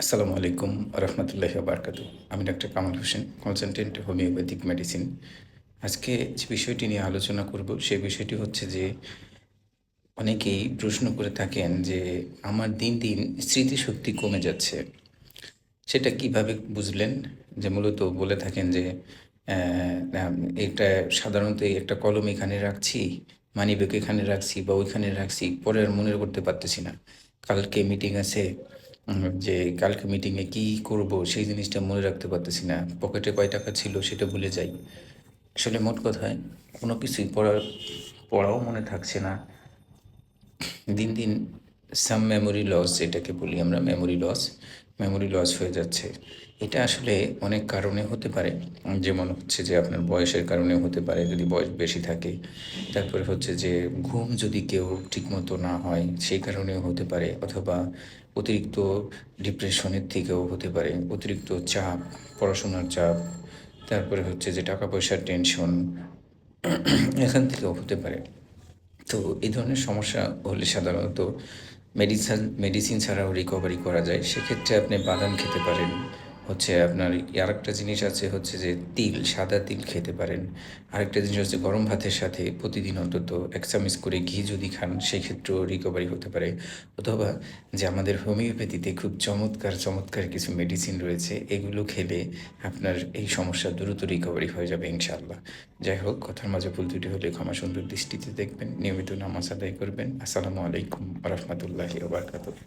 আসসালামু আলাইকুম রহমতুল্লাহি বারকাতু। আমি doctor Kamal Hossain, consultant homeopathic medicine. আজকে যে বিষয়টি নিয়ে আলোচনা করব, সেই বিষয়টি হচ্ছে যে অনেকেই প্রশ্ন করে থাকেন যে আমার দিন দিন স্মৃতিশক্তি কমে যাচ্ছে। সেটা কিভাবে বুঝলেন? যে মূলত বলে থাকেন যে এটা সাধারণত একটা কলম এখানে রাখছি, মানিব্যাগ এখানে রাখছি বা ওইখানে রাখছি, পরে আর মনে করতে পারতেছি না। কালকে মিটিং আছে, যে কালকে মিটিংয়ে কী করব সেই জিনিসটা মনে রাখতে পারতেছি না। পকেটে কয় টাকা ছিল সেটা ভুলে যাই। আসলে মোট কথায় কোনো কিছুই পড়াও মনে থাকছে না। দিন দিন সাম মেমোরি লস, যেটাকে বলি আমরা মেমোরি লস হয়ে যাচ্ছে। এটা আসলে অনেক কারণে হতে পারে। যেমন হচ্ছে যে আপনার বয়সের কারণে হতে পারে, যদি বয়স বেশি থাকে। তারপরে হচ্ছে যে ঘুম যদি কেউ ঠিকমতো না হয় সেই কারণেও হতে পারে, অথবা অতিরিক্ত ডিপ্রেশনের থেকেও হতে পারে, অতিরিক্ত চাপ, পড়াশোনার চাপ, তারপরে হচ্ছে যে টাকা পয়সার টেনশন, এখান থেকেও হতে পারে। তো এই ধরনের সমস্যা হলে সাধারণত মেডিসিন ছাড়াও রিকভারি করা যায়। সেক্ষেত্রে আপনি বাদাম খেতে পারেন। হচ্ছে আপনার আরেকটা জিনিস আছে, হচ্ছে যে তিল, সাদা তিল খেতে পারেন। আরেকটা জিনিস হচ্ছে গরম ভাতের সাথে প্রতিদিন অন্তত ১ চামচ করে ঘি যদি খান, সেক্ষেত্রেও রিকভারি হতে পারে। অথবা যে আমাদের হোমিওপ্যাথিতে খুব চমৎকার কিছু মেডিসিন রয়েছে, এগুলো খেলে আপনার এই সমস্যা দ্রুত রিকভারি হয়ে যাবে ইনশাআল্লাহ। যাই হোক, কথার মাঝে ভুল ত্রুটি হলে ক্ষমা সুন্দর দৃষ্টিতে দেখবেন। নিয়মিত নামাজ আদায় করবেন। আসসালামু আলাইকুম রহমতুল্লাহি ওয়া বারাকাতুহু।